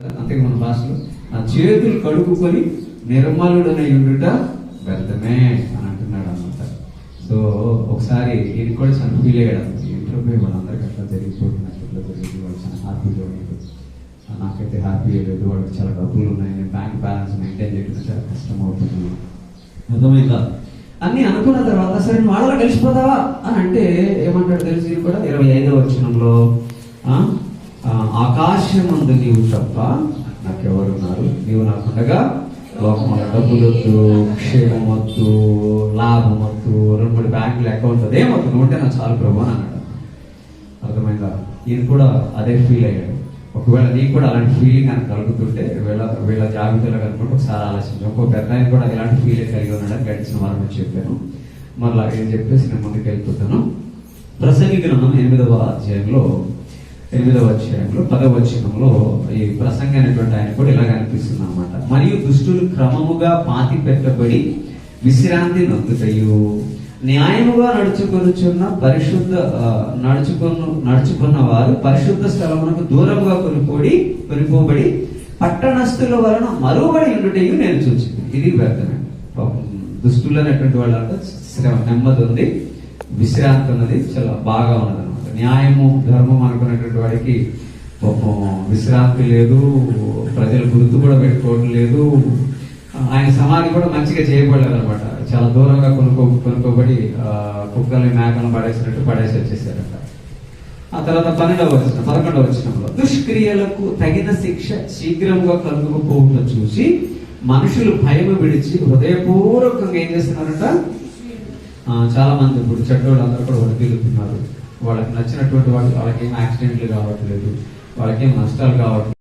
అంతే మన భాషలో నా చేతులు కడుక్కుని నిర్మలుడనై ఉండుట వ్యర్థమే అని అంటున్నాడు అనమాట. సో ఒకసారి ఇది కూడా చాలా ఫీల్ అయ్యాడు. ఇంట్లో పోయి వాళ్ళందరికీ అట్లా జరిగిపోతున్నట్టు ఇట్లా జరిగింది, వాళ్ళు చాలా హ్యాపీగా ఉన్నారు. నాకైతే హ్యాపీ లేదు, వాళ్ళకి చాలా డబ్బులు ఉన్నాయి, నేను బ్యాంక్ బ్యాలెన్స్ మెయింటైన్ చేయడం చాలా కష్టం అవుతుంది అర్థమైందా అన్ని అనుకున్న తర్వాత సరే వాళ్ళలో కలిసిపోతావా అని అంటే ఏమంటాడు తెలిసి కూడా 25వ వచనంలో ఆకాశమందు నీవు తప్ప నాకెవరున్నారు, నీవు నాకుండగా లోకముల డబ్బులొద్దు, క్షేమం వద్దు, లాభం వద్దు, 2-3 బ్యాంకుల అకౌంట్ అదేమొద్దు, నువ్వు ఉంటే నాకు చాలు ప్రభు అని అన్నాడు. అర్థమైందా? ఈయన కూడా అదే ఫీల్ అయ్యాడు. ఒకవేళ నీకు కూడా అలాంటి ఫీలింగ్ అని కలుగుతుంటే వీళ్ళ జాబితాలో కనుకుంటే ఒకసారి ఆలోచించాం. ఇంకో పెద్ద ఆయన కూడా ఇలాంటి ఫీలింగ్ కలిగి ఉన్నాడని గడిచిన వారం చెప్పాను. మళ్ళీ ఏం చెప్పేసి నేను ముందుకు వెళ్ళిపోతాను. ప్రసంగి గ్రంథం 8వ అధ్యాయంలో 10వ వచనంలో ఈ ప్రసంగి అనేటువంటి ఆయన కూడా ఇలాగ అనిపిస్తుంది అన్నమాట. మరియు దుష్టులు క్రమముగా పాతి పెట్టబడి విశ్రాంతి నొందుటయు, న్యాయముగా నడుచుకున్న వారు పరిశుద్ధ స్థలమునకు దూరముగా కొనిపోబడి పట్టణస్థుల వలన మరువబడి ఉండుటయు నేను చూచింది. ఇది వ్యర్థమే. దుష్టులు అనేటువంటి వాళ్ళంటే నెమ్మది ఉంది, విశ్రాంతి ఉన్నది, చాలా బాగా ఉన్నది అనమాట. న్యాయము ధర్మం అనుకున్నటువంటి వాడికి విశ్రాంతి లేదు, ప్రజలు గుర్తు కూడా పెట్టుకోవడం లేదు. ఆయన సమాధి కూడా మంచిగా చేయబడలేదు అనమాట. చాలా దూరంగా కొనుక్కోబడి కుక్కల్ని మేకలను పడేసి వచ్చేసారట. ఆ తర్వాత 11వ వచనంలో దుష్క్రియలకు తగిన శిక్ష శీఘ్రంగా కలుగుకపోవడం చూసి మనుషులు భయము విడిచి హృదయపూర్వకంగా ఏం చేస్తున్నారట, చాలా మంది ఇప్పుడు చెడ్డోళ్ళు అందరూ కూడా వర్ధిల్లుతున్నారు. వాళ్ళకి నచ్చినటువంటి వాళ్ళకి ఏం యాక్సిడెంట్లు కావట్లేదు, వాళ్ళకేం నష్టాలు కావట్లేదు.